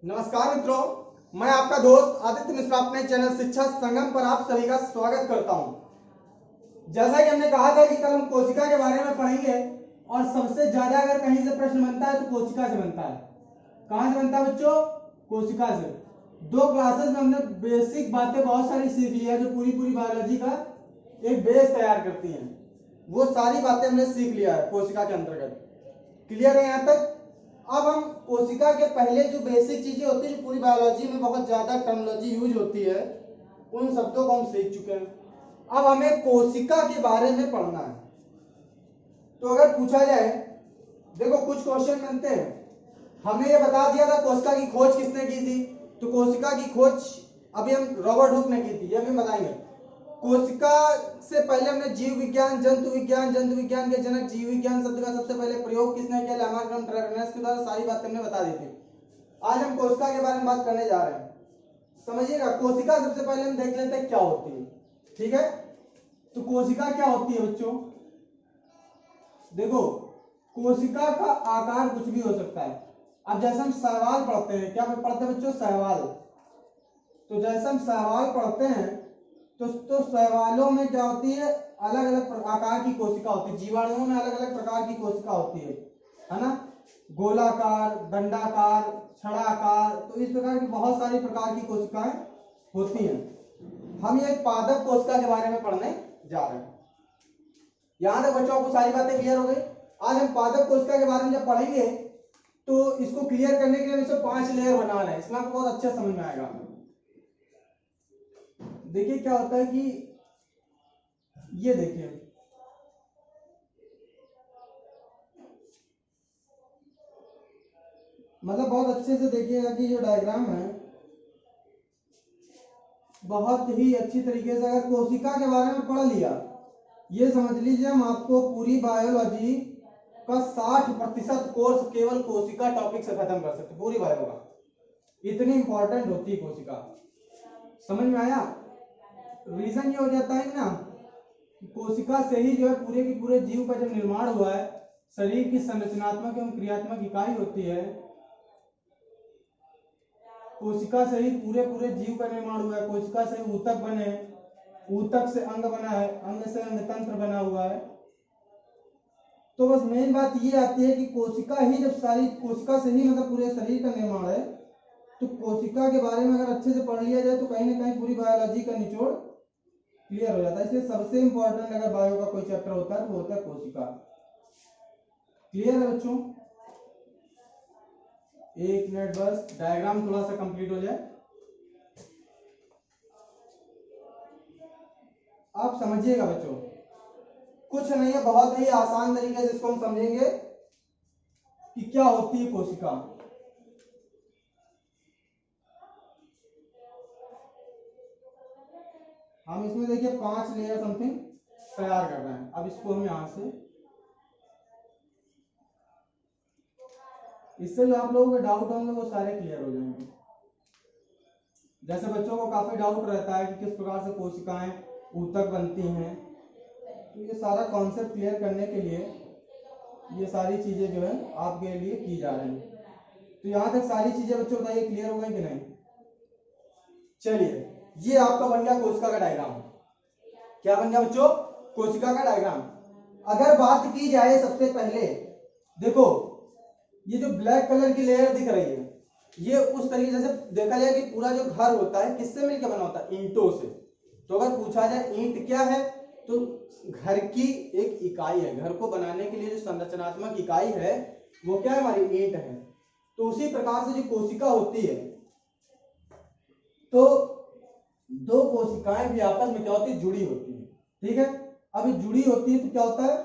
नमस्कार मित्रों, मैं आपका दोस्त आदित्य मिश्रा अपने चैनल शिक्षा संगम पर आप सभी का स्वागत करता हूं। जैसा कि हमने कहा था कि कल हम कोशिका के बारे में पढ़ेंगे और सबसे ज्यादा अगर कहीं से प्रश्न बनता है तो कोशिका से बनता है। कहां से बनता है बच्चों? कोशिका से। दो क्लासेस में हमने बेसिक बातें बहुत सारी सीख ली है जो पूरी बायोलॉजी का एक बेस तैयार करती हैं। वो सारी बातें हमने सीख लिया है कोशिका के अंतर्गत। क्लियर है यहाँ तक? अब हम कोशिका के पहले जो बेसिक चीजें होती है जो पूरी बायोलॉजी में बहुत ज्यादा टर्मिनोलॉजी यूज होती है उन शब्दों को हम सीख चुके हैं। अब हमें कोशिका के बारे में पढ़ना है। तो अगर पूछा जाए, देखो कुछ क्वेश्चन बनते हैं। हमने ये बता दिया था कोशिका की खोज किसने की थी, तो कोशिका की खोज अभी हम रॉबर्ट हुक ने की थी, ये भी बताएंगे। कोशिका से पहले हमने जीव विज्ञान, जंतु विज्ञान के जनक जीव विज्ञान शब्द का सबसे पहले प्रयोग किसने किया? लैमार्क ट्रेवेनस के द्वारा। सारी बातें हमने बता दी थी। आज हम कोशिका के बारे में बात करने जा रहे हैं। समझिएगा, कोशिका सबसे पहले हम देख लेते हैं क्या होती है। ठीक है, तो कोशिका क्या होती है बच्चों? देखो, कोशिका का आकार कुछ भी हो सकता है। अब जैसे हम सहवाल पढ़ते हैं, क्या पढ़ते हैं बच्चों? सहवाल। तो जैसे हम सहवाल पढ़ते हैं तो सहवालों में क्या होती है? अलग अलग आकार की कोशिका होती है। जीवाणुओं में अलग अलग प्रकार की कोशिका होती है ना? गोलाकार, दंडाकार, छड़ाकार, तो इस प्रकार की बहुत सारी प्रकार की कोशिकाएं होती हैं। हम ये पादप कोशिका के बारे में पढ़ने जा रहे हैं। यहां तक बच्चों को सारी बातें क्लियर हो गई। आज हम पादप कोशिका के बारे में जब पढ़ेंगे तो इसको क्लियर करने के लिए हम इसे 5 लेयर बना रहे हैं। इसमें आपको बहुत अच्छा समझ में आएगा। देखिए क्या होता है कि ये देखिए, मतलब बहुत अच्छे से देखिएगा कि जो डायग्राम है बहुत ही अच्छी तरीके से अगर कोशिका के बारे में पढ़ लिया, ये समझ लीजिए हम आपको पूरी बायोलॉजी का 60% कोर्स केवल कोशिका टॉपिक से खत्म कर सकते। पूरी बायो का इतनी इंपॉर्टेंट होती है कोशिका। समझ में आया? रीजन ये हो जाता है ना, कोशिका से ही जो है पूरे के पूरे जीव का जब निर्माण हुआ है, शरीर की संरचनात्मक एवं क्रियात्मक इकाई होती है, कोशिका से ही पूरे जीव का निर्माण हुआ है। कोशिका से ऊतक बने, ऊतक से अंग बना है, अंग से अंगतंत्र बना हुआ है। तो बस मेन बात ये आती है कि कोशिका ही जब सारी कोशिका से ही मतलब पूरे शरीर का निर्माण है, तो कोशिका के बारे में अगर अच्छे से पढ़ लिया जाए तो कहीं ना कहीं पूरी बायोलॉजी का निचोड़ क्लियर हो जाता है। इसलिए सबसे इंपॉर्टेंट अगर बायो का कोई चैप्टर होता है तो वो होता है कोशिका। क्लियर है बच्चों? एक मिनट बस डायग्राम थोड़ा सा कंप्लीट हो जाए। आप समझिएगा बच्चों, कुछ नहीं है, बहुत ही आसान तरीके से इसको हम समझेंगे कि क्या होती है कोशिका। हम इसमें देखिए 5 लेयर समथिंग तैयार कर रहे हैं। अब इसको हम यहां से, इससे जो आप लोगों के डाउट होंगे वो सारे क्लियर हो जाएंगे। जैसे बच्चों को काफी डाउट रहता है कि किस प्रकार से कोशिकाएं ऊतक बनती हैं, तो ये सारा कॉन्सेप्ट क्लियर करने के लिए ये सारी चीजें जो है आपके लिए की जा रही हैं। तो यहां तक सारी चीजें बच्चों बताइए क्लियर हो गई कि नहीं? चलिए, ये आपका बन गया कोशिका का डायग्राम। क्या बन गया बच्चों? कोशिका का डायग्राम। अगर बात की जाए सबसे पहले, देखो ये जो ब्लैक कलर की लेयर दिख रही है, ये उस तरीके से देखा जाए कि पूरा जो घर होता है किससे मिलकर बना होता है? ईंटों से। तो अगर पूछा जाए ईंट क्या है, तो घर की एक इकाई है। घर को बनाने के लिए जो संरचनात्मक इकाई है वो क्या है? हमारी ईंट है। तो उसी प्रकार से जो कोशिका होती है, तो दो कोशिकाएं भी आपस में क्या होती है? जुड़ी होती है। ठीक है, अब जुड़ी होती है तो क्या होता है?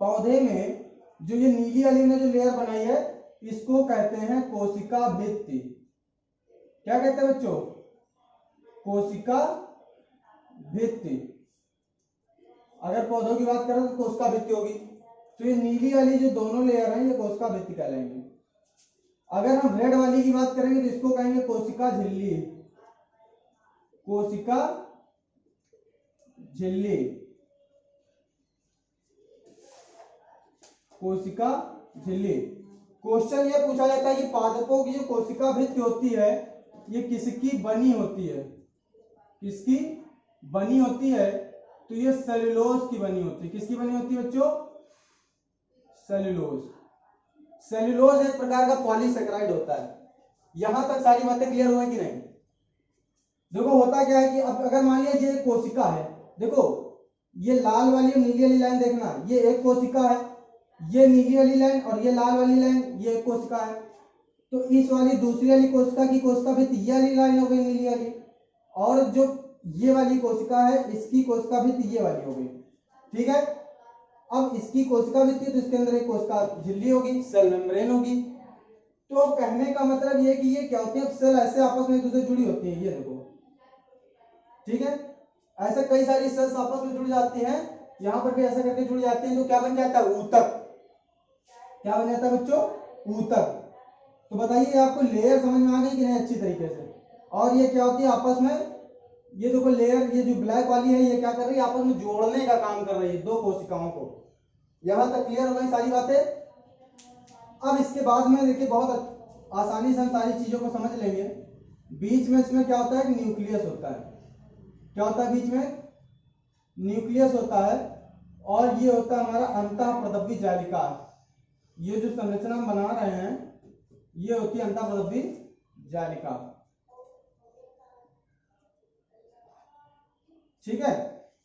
पौधे में जो ये नीली वाली ने जो लेयर बनाई है इसको कहते हैं कोशिका भित्ति। क्या कहते हैं बच्चों? कोशिका भित्ति। अगर पौधों की बात करें तो कोशिका भित्ति होगी। तो ये नीली वाली जो दोनों लेयर हैं ये कोशिका भित्ति कहलाएंगे। अगर हम रेड वाली की बात करेंगे तो इसको कहेंगे कोशिका झिल्ली। कोशिका झिल्ली, कोशिका झिल्ली। क्वेश्चन ये पूछा जाता है कि पादपों की जो कोशिका भित्ति होती है ये किसकी बनी होती है, किसकी बनी होती है? तो ये सेल्यूलोज की बनी होती है। किसकी बनी होती है बच्चों? सेल्यूलोज। सेल्यूलोज एक प्रकार का पॉलीसेकेराइड होता है। यहां तक सारी बातें क्लियर हुई कि नहीं? देखो होता क्या है कि अब अगर मान लिया ये एक कोशिका है, देखो ये लाल वाली और नीली वाली लाइन देखना, ये एक कोशिका है, ये नीली वाली लाइन और ये लाल वाली लाइन ये एक कोशिका है। तो इस वाली दूसरी वाली कोशिका की कोशिका भित्ति ये वाली लाइन हो गई नीली वाली, और जो ये वाली कोशिका है इसकी कोशिका भित्ति ये वाली हो गई। ठीक है, अब इसकी कोशिका भित्ति तो इसके अंदर एक कोशिका झिल्ली होगी, सेल मेम्ब्रेन होगी। तो कहने का मतलब ये कि ये क्या होती है, सेल ऐसे आपस में एक दूसरे जुड़ी होती है, ये देखो। ठीक है, ऐसे कई सारी सेल्स आपस में जुड़ जाती हैं, यहां पर भी ऐसा करके जुड़ जाती हैं, तो क्या बन जाता है? ऊतक। क्या बन जाता है बच्चों? ऊतक। तो बताइए आपको लेयर समझ में आ गई कि नहीं अच्छी तरीके से? और ये क्या होती है आपस में, ये देखो लेयर, ये जो ब्लैक वाली है ये क्या कर रही है? आपस में जोड़ने का काम कर रही है दो कोशिकाओं को। यहां तक क्लियर हो गई सारी बातें? अब इसके बाद में देखिए बहुत आसानी से हम सारी चीजों को समझ लेंगे। बीच में इसमें क्या होता है? न्यूक्लियस होता है। क्या होता है? बीच में न्यूक्लियस होता है, और ये होता है हमारा अंतःप्रदव्य जालिका। ये जो संरचना हम बना रहे हैं ये होती है अंतःप्रदव्य जालिका। ठीक है,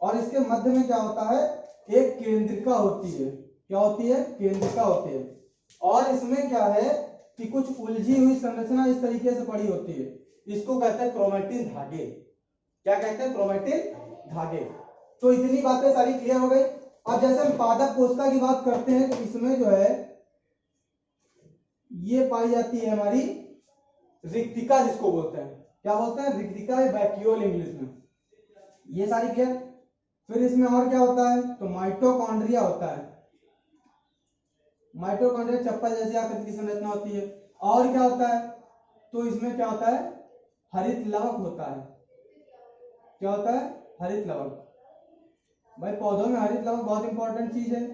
और इसके मध्य में क्या होता है? एक केंद्रिका होती है। क्या होती है? केंद्रिका होती है। और इसमें क्या है कि कुछ उलझी हुई संरचना इस तरीके से पड़ी होती है, इसको कहते हैं क्रोमैटिन धागे। क्या कहते हैं? क्रोमैटिन धागे। तो इतनी बातें सारी क्लियर हो गई। अब जैसे हम पादप कोशिका की बात करते हैं तो इसमें जो है ये पाई जाती है हमारी रिक्तिका, जिसको बोलते हैं, क्या बोलते हैं? रिक्तिका या वैक्यूल इंग्लिश में। ये सारी क्लियर। फिर इसमें और क्या होता है? तो माइटोकॉन्ड्रिया होता है। माइटोकॉन्ड्रिया चप्पल जैसी आकृति की संरचना होती है। और क्या होता है? तो इसमें क्या होता है? हरित लवक होता है। क्या होता है? हरित लवक। भाई पौधों में हरित लवक बहुत इंपॉर्टेंट चीज है,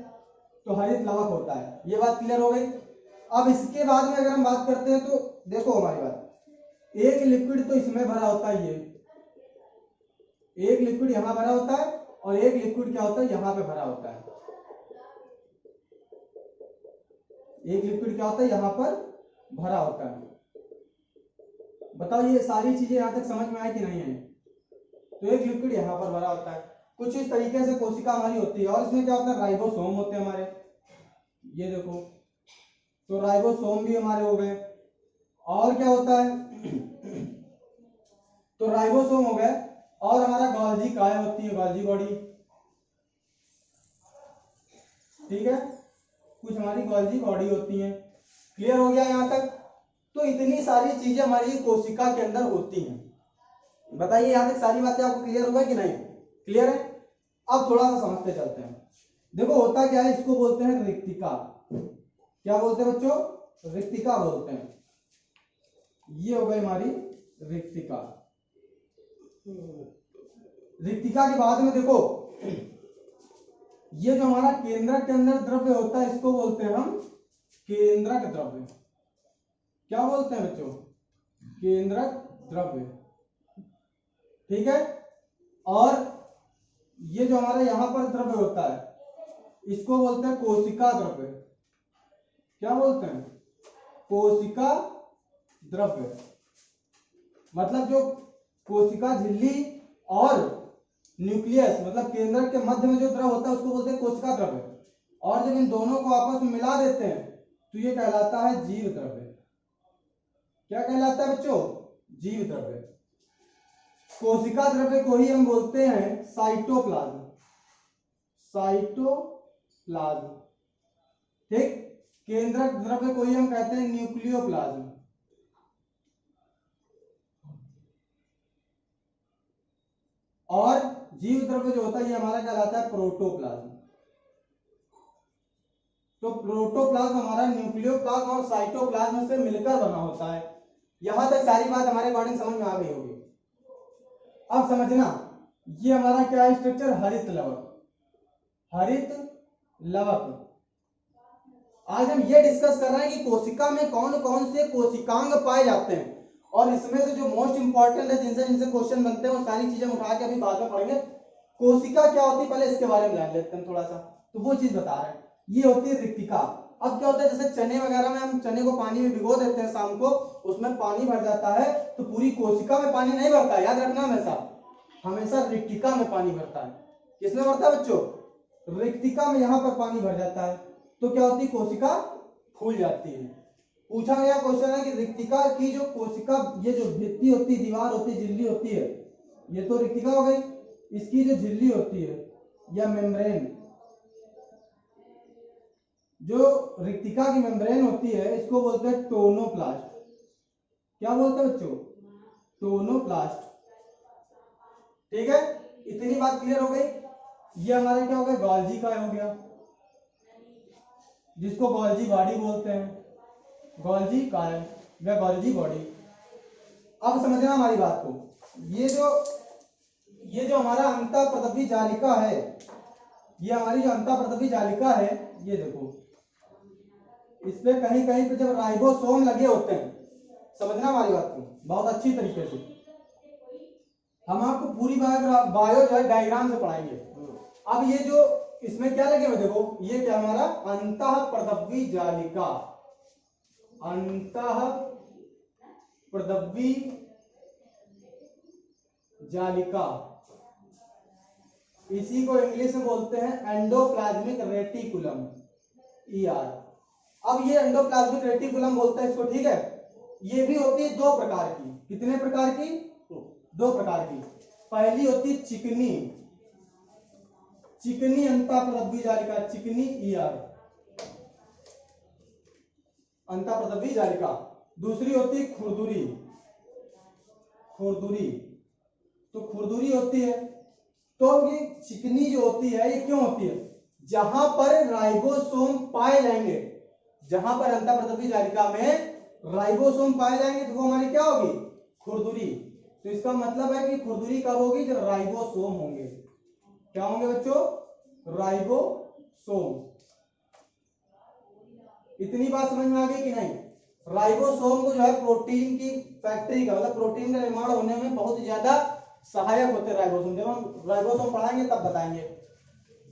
तो हरित लवक होता है। ये बात क्लियर हो गई। अब इसके बाद में अगर हम बात करते हैं तो देखो हमारी बात, एक लिक्विड तो इसमें भरा होता है, ये एक लिक्विड यहां भरा होता है, और एक लिक्विड क्या होता है? यहां पे भरा होता है। एक लिक्विड क्या होता है? यहां पर भरा होता है। बताओ ये सारी चीजें यहां तक समझ में आई कि नहीं आई? तो एक लिक्विड यहां पर भरा होता है। कुछ इस तरीके से कोशिका हमारी होती है, और इसमें क्या होता है? राइबोसोम होते हैं हमारे, ये देखो। तो राइबोसोम भी हमारे हो गए। और क्या होता है? तो राइबोसोम हो गए, और हमारा गोल्जी काय होती है, गोल्जी बॉडी। ठीक है, कुछ हमारी गोल्जी बॉडी होती है। क्लियर हो गया यहां तक? तो इतनी सारी चीजें हमारी कोशिका के अंदर होती हैं। बताइए यहां तक सारी बातें आपको क्लियर हुआ कि नहीं? क्लियर है? अब थोड़ा सा समझते चलते हैं। देखो होता क्या है, इसको बोलते हैं रिक्तिका। क्या बोलते हैं बच्चों? रिक्तिका बोलते हैं। ये हो गई हमारी रिक्तिका। रिक्तिका के बाद में देखो ये जो हमारा केंद्रक के अंदर द्रव्य होता है इसको बोलते हैं हम केंद्रक द्रव्य। क्या बोलते हैं बच्चों? केंद्रक द्रव्य। ठीक है, और ये जो हमारा यहां पर द्रव्य होता है इसको बोलते हैं कोशिका द्रव्य। क्या बोलते हैं? कोशिका द्रव्य। मतलब जो कोशिका झिल्ली और न्यूक्लियस मतलब केंद्रक के मध्य में जो द्रव होता है उसको बोलते हैं कोशिका द्रव्य। और जब इन दोनों को आपस में मिला देते हैं तो ये कहलाता है जीव द्रव्य। क्या कहलाता है बच्चों? जीव द्रव्य। कोशिका द्रव्य को ही हम बोलते हैं साइटोप्लाज्म। साइटोप्लाज्म। ठीक, केंद्रक द्रव्य को ही हम कहते हैं न्यूक्लियोप्लाज्म। और जीव द्रव्य जो होता है ये हमारा कहलाता है प्रोटोप्लाज्म। तो प्रोटोप्लाज्म हमारा न्यूक्लियोप्लाज्म और साइटोप्लाज्म से मिलकर बना होता है। यहां तक सारी बात हमारे अकॉर्डिंग समझ में आ गई होगी। अब समझना, ये हमारा क्या है स्ट्रक्चर? हरित लवक। हरित लवक। आज हम ये डिस्कस कर रहे हैं कि कोशिका में कौन कौन से कोशिकांग पाए जाते हैं, और इसमें से जो मोस्ट इंपॉर्टेंट है, जिनसे जिनसे क्वेश्चन बनते हैं, वो सारी चीजें उठा के अभी बाद में पढ़ेंगे। कोशिका क्या होती है पहले इसके बारे में जान लेते हैं थोड़ा सा। तो वो चीज बता रहे हैं, ये होती है रिक्तिका। अब क्या होता है, जैसे चने वगैरह में हम चने को पानी में भिगो देते हैं शाम को, उसमें पानी भर जाता है, तो पूरी कोशिका में पानी नहीं भरता, याद रखना हमेशा, हमेशा रिक्तिका में पानी भरता है। किसमें भरता है बच्चों? रिक्तिका में, यहां पर पानी भर जाता है। तो क्या होती है, कोशिका फूल जाती है। पूछा गया क्वेश्चन है कि रिक्तिका की जो कोशिका, ये जो भित्ति होती है, दीवार होती है, झिल्ली होती है, ये तो रिक्तिका हो गई। इसकी जो झिल्ली होती है या मेम्ब्रेन, जो रिक्तिका की मेम्ब्रेन होती है, इसको बोलते हैं टोनोप्लास्ट। क्या बोलते हैं बच्चों? टोनोप्लास्ट। ठीक है, इतनी बात क्लियर हो गई। ये हमारा क्या हो गया, गोल्जी का हो गया, जिसको गोल्जी बॉडी बोलते हैं, गोल्जी काय या गोल्जी बॉडी। अब समझना हमारी बात को, ये जो हमारा अंतःप्रदवी जालिका है, ये हमारी जो अंतःप्रदवी जालिका है, ये देखो, इस पे कहीं कहीं पे जब राइबोसोम लगे होते हैं, समझना हमारी बात को बहुत अच्छी तरीके से। हम आपको पूरी बायो जो है डायग्राम से पढ़ाएंगे। अब ये जो इसमें क्या लगे हुए देखो, ये क्या हमारा अंतःप्रदवी जालिका, अंतःप्रदवी जालिका, इसी को इंग्लिश में बोलते हैं एंडोप्लाज्मिक रेटिकुलम, ER। अब ये एंडोप्लाज्मिक रेटिकुलम बोलते हैं इसको, ठीक है। ये भी होती है दो प्रकार की। कितने प्रकार की? दो प्रकार की। पहली होती है चिकनी, चिकनी अंतःप्रदवी जालिका, चिकनी ER, अंतःप्रदवी जालिका। दूसरी होती है खुरदुरी, खुरदुरी। तो खुरदुरी होती है, तो ये चिकनी जो होती है, ये क्यों होती है? जहां पर राइबोसोम पाए जाएंगे, जहां पर अंतःप्रदवी जालिका में राइबोसोम पाए जाएंगे, तो वो हमारी क्या होगी? खुरदुरी। तो इसका मतलब है कि खुरदुरी कब होगी? जब राइबोसोम होंगे। क्या होंगे बच्चों? राइबोसोम। इतनी बात समझ में आ गई कि नहीं? राइबोसोम को जो है प्रोटीन की फैक्ट्री का, मतलब प्रोटीन का निर्माण होने में बहुत ज्यादा सहायक होते हैं राइबोसोम। जब हम राइबोसोम पढ़ाएंगे तब बताएंगे।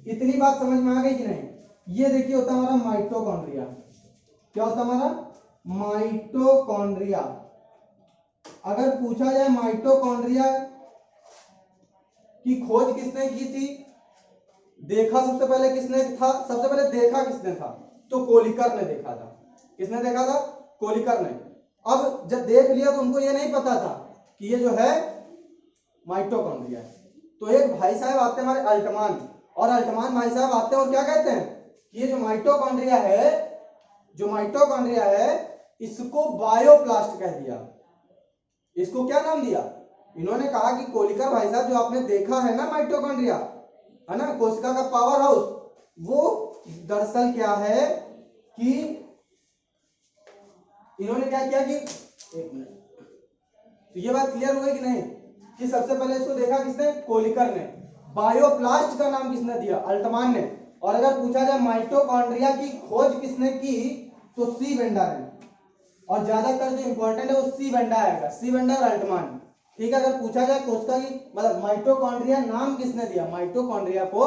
इतनी बात समझ में आ गई कि नहीं? ये देखिए होता है हमारा माइटोकॉन्ड्रिया। क्या होता है हमारा? माइटोकॉन्ड्रिया। अगर पूछा जाए माइटोकॉन्ड्रिया की खोज किसने की थी, देखा सबसे पहले किसने था? सबसे पहले देखा किसने था? तो कोलिकर ने देखा था। किसने देखा था? कोलिकर ने। अब जब देख लिया तो उनको ये नहीं पता था कि ये जो है माइटोकॉन्ड्रिया है। तो एक भाई साहब आते हैं हमारे अल्टमान, और अल्टमान भाई साहब आते हैं और क्या कहते हैं कि ये जो माइटोकॉन्ड्रिया है, जो माइटोकॉन्ड्रिया है, इसको बायोप्लास्ट कह दिया। इसको क्या नाम दिया? इन्होंने कहा कि कोलिकर भाई साहब, जो आपने देखा है ना माइटोकॉन्ड्रिया, है ना, कोशिका का पावर हाउस, वो दरअसल क्या है कि इन्होंने क्या किया कि, एक मिनट, तो ये बात क्लियर हो गई कि नहीं कि सबसे पहले इसको देखा किसने? कोलिकर ने। बायोप्लास्ट का नाम किसने दिया? अल्टमान ने। और अगर पूछा जाए माइटोकॉन्ड्रिया की खोज किसने की, तो सी वेंडर ने। और ज्यादातर जो इंपॉर्टेंट है वो सी वेंडर आएगा, सी वेंडर और अल्टमान। ठीक है, अगर पूछा जाए कोशिका की, मतलब माइटोकॉन्ड्रिया नाम किसने दिया माइटोकॉन्ड्रिया को,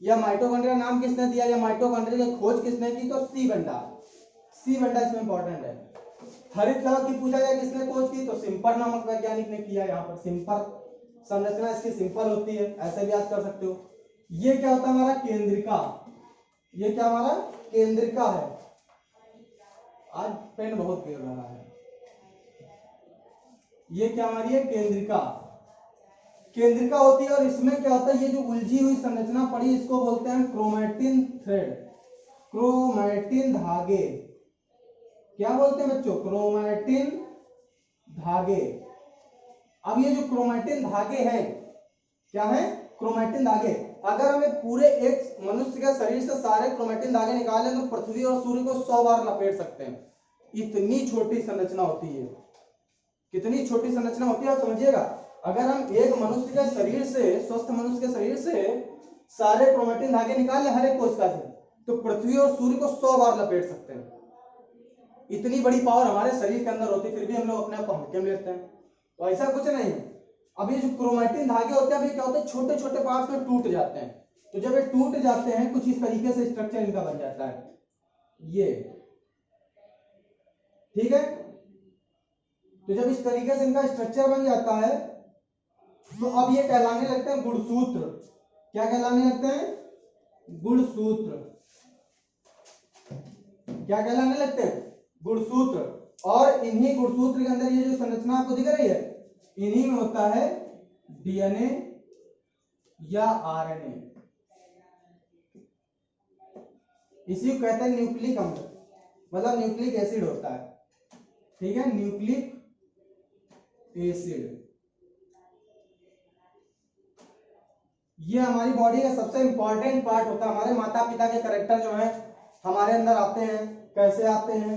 या माइटोकॉन्ड्रिया नाम किसने दिया, या माइटोकॉन्ड्रिया की खोज किसने की, तो सी वेंडर। सी वेंडर इसमें इंपॉर्टेंट है। हरित लवक की पूछा जाए किसने खोज की, तो सिम्पर नामक वैज्ञानिक ने किया। यहाँ पर सिम्पर, संरचना इसकी सिंपल होती है, ऐसे भी याद कर सकते हो। ये क्या होता है हमारा? केंद्रिका। ये क्या हमारा? केंद्रिका है। आज पेन बहुत गिर रहा है। ये क्या हमारी है? केंद्रिका। केंद्रिका होती है, और इसमें क्या होता है, ये जो उलझी हुई संरचना पड़ी, इसको बोलते हैं क्रोमैटिन थ्रेड, क्रोमैटिन धागे। क्या बोलते हैं बच्चों? क्रोमैटिन धागे। अब ये जो क्रोमैटिन धागे हैं, क्या है? क्रोमैटिन धागे। अगर हमें पूरे एक मनुष्य के शरीर से सारे क्रोमैटिन धागे निकाले तो पृथ्वी और सूर्य को 100 बार लपेट सकते हैं। इतनी छोटी संरचना होती है। कितनी छोटी संरचना होती है आप समझिएगा। अगर हम एक मनुष्य के शरीर से, स्वस्थ मनुष्य के शरीर से सारे क्रोमैटिन धागे निकाल ले हर एक कोशिका से, तो पृथ्वी और सूर्य को 100 बार लपेट सकते हैं। इतनी बड़ी पावर हमारे शरीर के अंदर होती है, फिर भी हम लोग अपने आप को हल्के में लेते हैं। तो ऐसा कुछ नहीं है। अब ये जो क्रोमैटिन धागे होते हैं, अभी क्या होता है, छोटे छोटे पार्ट्स में टूट जाते हैं। तो जब ये टूट जाते हैं, कुछ इस तरीके से स्ट्रक्चर इनका बन जाता है, ये, ठीक है। तो जब इस तरीके से इनका स्ट्रक्चर बन जाता है, तो अब ये कहलाने लगते हैं गुणसूत्र। क्या कहलाने लगते हैं? गुणसूत्र। क्या कहलाने लगते हैं? गुणसूत्र। और इन्हीं गुणसूत्र के अंदर ये जो संरचना आपको दिख रही है, इन्हीं में होता है डीएनए या आरएनए। इसी को कहते हैं न्यूक्लिक अम्ल, मतलब न्यूक्लिक एसिड होता है, ठीक है, न्यूक्लिक एसिड। ये हमारी बॉडी का सबसे इंपॉर्टेंट पार्ट होता है। हमारे माता पिता के कैरेक्टर जो है हमारे अंदर आते हैं, कैसे आते हैं?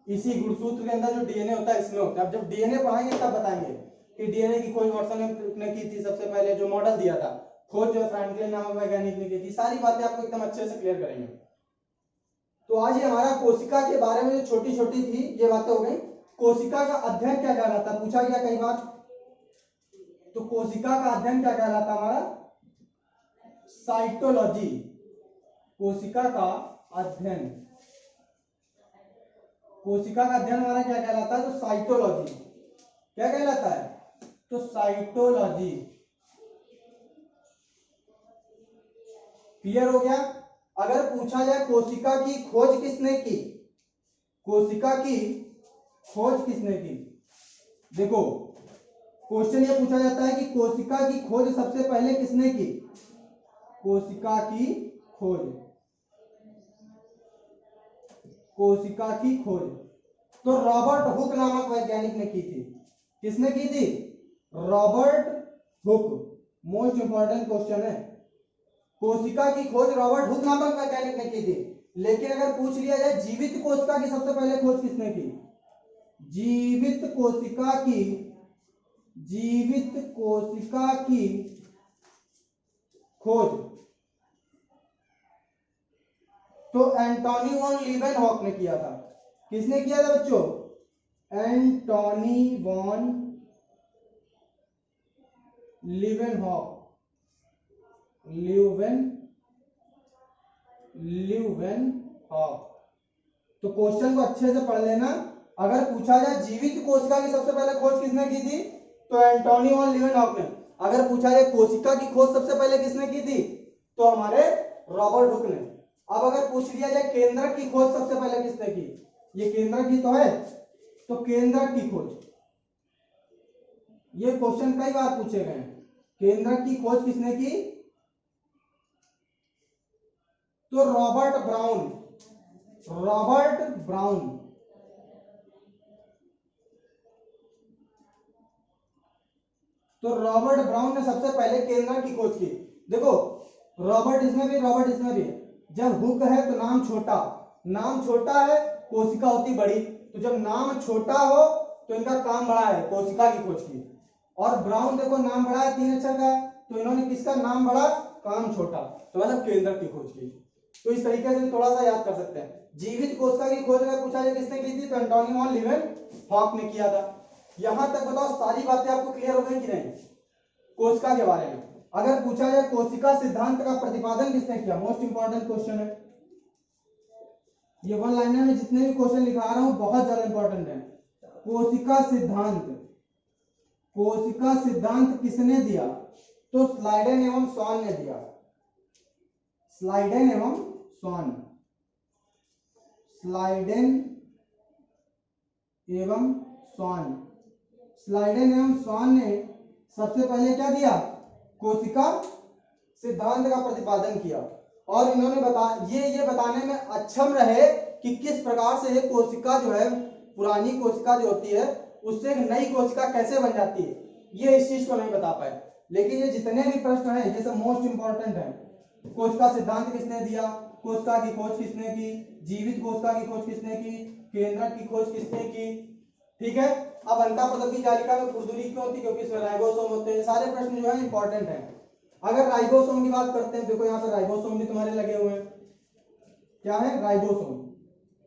इसी गुणसूत्र के अंदर जो डीएनए होता है, इसमें होता है। अब जब डीएनए पढ़ाएंगे तब बताएंगे कि डीएनए की खोज वाटसन ने की थी, सबसे पहले जो मॉडल दिया था, खोज जो फ्रैंकलिन नामक वैज्ञानिक ने की थी। सारी बातें आपको एकदम अच्छे से क्लियर करेंगे। तो आज ये हमारा कोशिका के बारे में जो छोटी छोटी थी ये बातें हो गई। कोशिका का अध्ययन क्या कहलाता है, पूछा गया कई बार। तो कोशिका का अध्ययन क्या कहलाता है हमारा? साइटोलॉजी। कोशिका का अध्ययन, कोशिका का अध्ययन हमारा क्या कहलाता है? तो साइटोलॉजी। क्या कहलाता है? तो साइटोलॉजी। क्लियर हो गया? अगर पूछा जाए कोशिका की खोज किसने की, कोशिका की खोज किसने की, देखो क्वेश्चन ये पूछा जाता है कि कोशिका की खोज सबसे पहले किसने की? कोशिका की खोज, कोशिका की खोज तो रॉबर्ट हुक नामक वैज्ञानिक ने की थी। किसने की थी? Robert Hooke. Most important question है। कोशिका की खोज रॉबर्ट हुक नामक वैज्ञानिक ने की थी। लेकिन अगर पूछ लिया जाए जीवित कोशिका की सबसे पहले खोज किसने की? जीवित कोशिका की, जीवित कोशिका की खोज तो एंटोनी वॉन लीवेनहॉक ने किया था। किसने किया था बच्चों? Antony von Leeuwenhoek, Leeuwenhoek. तो क्वेश्चन को अच्छे से पढ़ लेना। अगर पूछा जाए जीवित कोशिका की सबसे पहले खोज किसने की थी, तो एंटोनी वॉन लीवेनहॉक ने। अगर पूछा जाए कोशिका की खोज सबसे पहले किसने की थी, तो हमारे रॉबर्ट हुक ने। अब अगर पूछ लिया जाए केंद्रक की खोज सबसे पहले किसने की, ये केंद्रक की तो है, तो केंद्रक की खोज, ये क्वेश्चन कई बार पूछे गए हैं। केंद्रक की खोज किसने की? तो रॉबर्ट ब्राउन, रॉबर्ट ब्राउन। तो रॉबर्ट ब्राउन ने सबसे पहले केंद्रक की खोज की। देखो रॉबर्ट इसमें भी, रॉबर्ट इसमें भी। जब हुक है तो नाम छोटा, नाम छोटा है, कोशिका होती बड़ी। तो जब नाम छोटा हो तो इनका काम बड़ा है, कोशिका की खोज की। और ब्राउन देखो नाम बड़ा है, 3 अक्षर का है, तो इन्होंने किसका नाम बड़ा, काम छोटा, तो मतलब केंद्रक की खोज की। तो इस तरीके से थोड़ा सा याद कर सकते हैं। जीवित कोशिका की खोज अगर पूछा जाए किसने की थी, तो एंटोनी वॉन लीवेनहॉक ने किया था। यहां तक बताओ सारी बातें आपको क्लियर हो गई कि नहीं कोशिका के बारे में? अगर पूछा जाए कोशिका सिद्धांत का प्रतिपादन किसने किया, मोस्ट इंपॉर्टेंट क्वेश्चन है ये। 1 लाइनर में जितने भी क्वेश्चन लिखा रहा हूं बहुत ज्यादा इंपॉर्टेंट है। कोशिका सिद्धांत, कोशिका सिद्धांत किसने दिया, तो स्लाइडेन एवं स्वान ने दिया। स्लाइडेन एवं स्वान, स्लाइडेन एवं स्वान, स्लाइडेन एवं स्वान ने सबसे पहले क्या दिया, कोशिका सिद्धांत का प्रतिपादन किया। और इन्होंने ये बताने में अक्षम रहे कि किस प्रकार से ये कोशिका जो है, पुरानी कोशिका जो होती है उससे एक नई कोशिका कैसे बन जाती है, ये इस चीज को नहीं बता पाए। लेकिन ये जितने भी प्रश्न हैं ये सब मोस्ट इंपॉर्टेंट है। कोशिका सिद्धांत किसने दिया, कोशिका की खोज किसने की, जीवित कोशिका की खोज किसने की, केंद्रक की खोज किसने की, ठीक है। अब अंडापृथक की जालिका में खुरदुरी क्यों होती, क्योंकि इसमें राइबोसोम होते हैं। सारे प्रश्न जो है इंपॉर्टेंट है। अगर राइबोसोम की बात करते हैं, देखो यहाँ पे राइबोसोम भी तुम्हारे लगे हुए हैं, क्या है, राइबोसोम।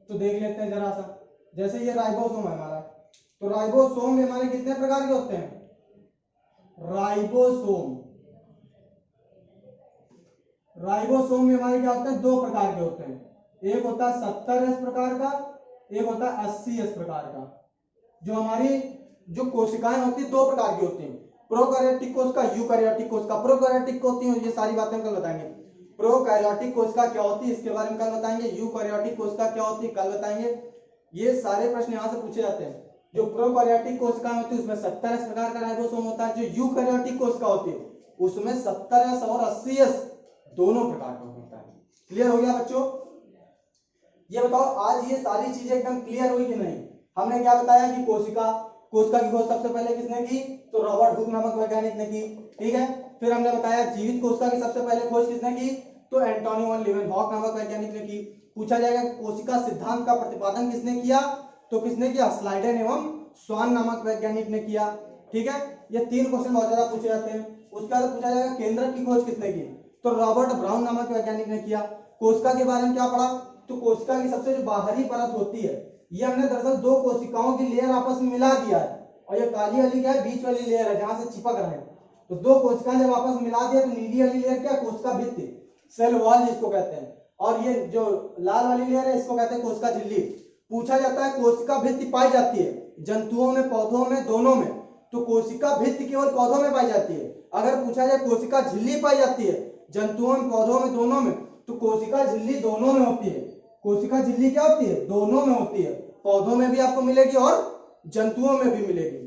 तो देख लेते हैं जरा सा, जैसे ये राइबोसोम है हमारा, तो राइबोसोम में हमारे कितने प्रकार के होते हैं, राइबोसोम में हमारे क्या होते हैं, 2 प्रकार के होते हैं। एक होता है 70S प्रकार का, एक होता है 80S प्रकार का। जो हमारी जो कोशिकाएं होती है 2 प्रकार की होती हैं, प्रोकैरियोटिक कोशिका, यूकैरियोटिक कोशिका। प्रोकैरियोटिक होती है, ये सारी बातें कल बताएंगे। प्रोकैरियोटिक कोशिका क्या होती है इसके बारे में कल बताएंगे। यूकैरियोटिक कोशिका क्या होती है कल बताएंगे। ये सारे प्रश्न यहाँ से पूछे जाते हैं। जो प्रोकैरियोटिक कोशिका होती है उसमें 70S प्रकार का राइबोसोम होता है। जो यूकैरियोटिक कोशिका होती है उसमें 70S और 80S दोनों प्रकार का होता है। क्लियर हो गया बच्चों? ये बताओ आज ये सारी चीजें एकदम क्लियर हुई कि नहीं? हमने क्या बताया कि कोशिका की खोज सबसे पहले किसने की, तो रॉबर्ट हुक नामक वैज्ञानिक ने की। ठीक है, फिर हमने बताया जीवित कोशिका की सबसे पहले खोज किसने की, तो एंटोनी वन लीवेनहॉक नामक वैज्ञानिक ने की। पूछा जाएगा कोशिका सिद्धांत का प्रतिपादन किसने किया, तो किसने किया, स्लाइडेन एवं स्वान नामक वैज्ञानिक ने किया। ठीक है, ये 3 क्वेश्चन बहुत ज्यादा पूछे जाते हैं। उसके बाद पूछा जाएगा केंद्रक की खोज किसने की, तो रॉबर्ट ब्राउन नामक वैज्ञानिक ने किया। कोशिका के बारे में क्या पढ़ा, तो कोशिका की सबसे जो बाहरी परत होती है, ये हमने दरअसल 2 कोशिकाओं की लेयर आपस में मिला दिया है, और ये काली वाली क्या है, बीच वाली लेयर है जहां से चिपक रहे हैं। तो 2 कोशिकाएं जब आपस में मिला दिया तो नीली वाली लेयर क्या, कोशिका भित्ति, सेल वॉल जिसको कहते हैं, और ये जो लाल वाली लेयर है इसको कहते हैं कोशिका झिल्ली। पूछा जाता है कोशिका भित्ति पाई जाती है जंतुओं में, पौधों में, दोनों में, तो कोशिका भित्ति केवल पौधों में पाई जाती है। अगर पूछा जाए कोशिका झिल्ली पाई जाती है जंतुओं में, पौधों में, दोनों में, तो कोशिका झिल्ली दोनों में होती है। कोशिका झिल्ली क्या होती है, दोनों में होती है, पौधों में भी आपको मिलेगी और जंतुओं में भी मिलेगी।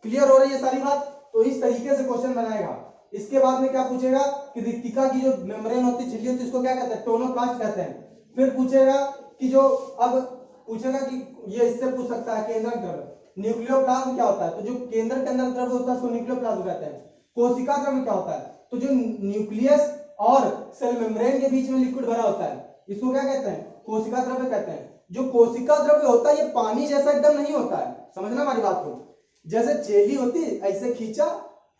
क्लियर हो रही है सारी बात? तो इस तरीके से क्वेश्चन बनाएगा। इसके बाद में क्या पूछेगा कि रिक्तिका की जो मेम्ब्रेन होती है, झिल्ली होती है, इसको क्या कहते हैं, टोनोप्लास्ट कहते हैं। फिर पूछेगा कि जो अब पूछेगा कि ये इससे पूछ सकता है केंद्रक द्रव्य, न्यूक्लियोप्लाज्म क्या होता है, तो जो केंद्र के अंदर द्रव्य होता है उसको न्यूक्लियोप्लाज्म कहते हैं। कोशिका द्रव्य क्या होता है, तो जो न्यूक्लियस और सेल मेम्ब्रेन के बीच में लिक्विड भरा होता है इसको क्या कहते हैं, कोशिका द्रव्य कहते हैं। जो कोशिका द्रव्य होता है ये पानी जैसा एकदम नहीं होता है, समझना हमारी बात को। जैसे जेली होती है ऐसे खींचा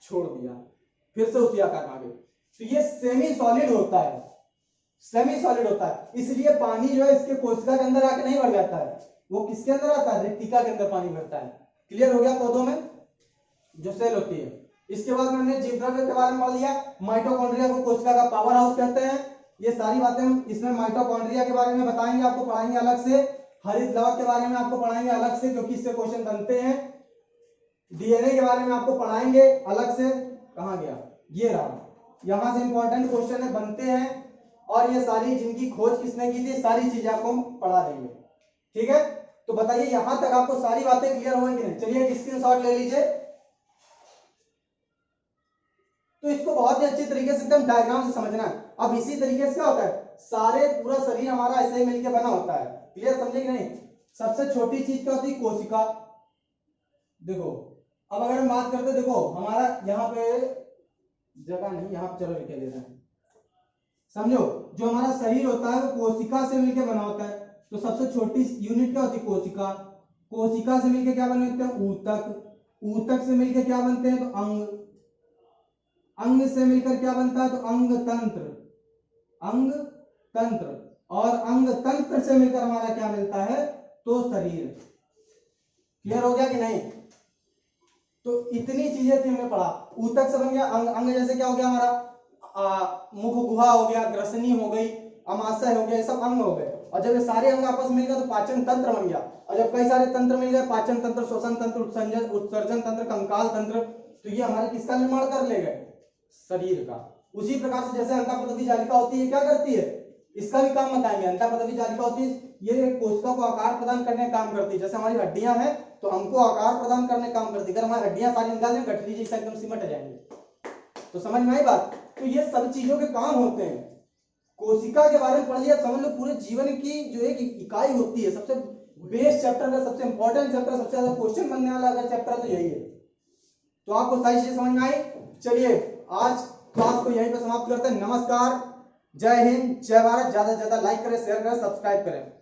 छोड़ दिया फिर से उसी आकार में आ गई, तो ये सेमी सॉलिड होता है, सेमी सॉलिड होता है। इसलिए पानी जो है इसके कोशिका के अंदर आके नहीं भर जाता है, वो किसके अंदर आता है, रिक्तिका के अंदर पानी भरता है। क्लियर हो गया? पौधों में जो सेल होती है। इसके बाद में हमने जीवद्रव्य के बारे में पढ़ लिया। माइटोकॉन्ड्रिया को कोशिका का पावर हाउस कहते हैं। ये सारी बातें हम इसमें माइटोकॉन्ड्रिया के बारे में बताएंगे, आपको पढ़ाएंगे अलग से। हरित लवक के बारे में आपको पढ़ाएंगे अलग से क्योंकि इससे क्वेश्चन बनते हैं। डीएनए के बारे में आपको पढ़ाएंगे अलग से। कहां गया, ये रहा, यहां से इंपॉर्टेंट क्वेश्चन है बनते हैं, और ये सारी जिनकी खोज किसने की थी सारी चीजें आपको हम पढ़ा देंगे। ठीक है, तो बताइए यहां तक आपको सारी बातें क्लियर हो गई कि नहीं? चलिए एक स्क्रीनशॉट ले लीजिए। तो इसको बहुत ही अच्छी तरीके से एकदम डायग्राम से समझना है। अब इसी तरीके से क्या होता है, सारे पूरा शरीर हमारा ऐसे ही मिलकर बना होता है। क्लियर, समझे कि नहीं? सबसे छोटी चीज क्या होती है, कोशिका। देखो अब अगर हम बात करते, देखो हमारा यहाँ पे जगह नहीं, यहाँ पे चलो लिख देते हैं, समझो। जो हमारा शरीर होता है वो कोशिका से मिलकर बना होता है। तो सबसे छोटी यूनिट क्या होती है, कोशिका। कोशिका से मिलकर क्या बने होते हैं, ऊतक। ऊतक से मिलकर क्या बनते हैं, तो अंग। अंग से मिलकर क्या बनता है, तो अंग तंत्र। अंग तंत्र, और अंग तंत्र से मिलकर हमारा क्या मिलता है, तो शरीर। क्लियर हो गया कि नहीं? तो इतनी चीजें थी हमने पढ़ा। ऊतक से बन गया अंग। अंग जैसे क्या हो गया हमारा, मुख गुहा हो गया, ग्रसनी हो गई, अमाशय हो गया, ये सब अंग हो गए। और जब ये सारे अंग आपस में मिल गए तो पाचन तंत्र बन गया। और जब कई सारे तंत्र मिल गए, पाचन तंत्र, श्वसन तंत्र, उत्सर्जन तंत्र, कंकाल तंत्र, तो ये हमारे किसका निर्माण कर ले गए, शरीर का। उसी प्रकार से जैसे अंतःपदवी जालिका होती है, क्या करती है, इसका भी काम बताएंगे। अंतःपदवी जालिका होती है, ये कोशिका को आकार प्रदान करने का काम करती है। जैसे हमारी हड्डियां हैं तो हमको आकार प्रदान करने का काम करती है। अगर हमारी हड्डियां सारी निकाल दें गठरी जैसा एकदम सिमट जाएंगे। तो समझ में आई बात? तो ये सब चीजों के काम होते हैं। कोशिका के बारे में पढ़ लिया, समझ लो पूरे जीवन की जो एक इकाई होती है, सबसे बेस्ट चैप्टर का, सबसे इंपॉर्टेंट चैप्टर, सबसे ज्यादा क्वेश्चन बनने वाला अगर चैप्टर तो यही है। तो आपको सारी चीजें समझ में आई? चलिए आज क्लास को यहीं पर समाप्त करते हैं। नमस्कार, जय हिंद, जय भारत। ज्यादा से ज्यादा लाइक करें, शेयर करें, सब्सक्राइब करें।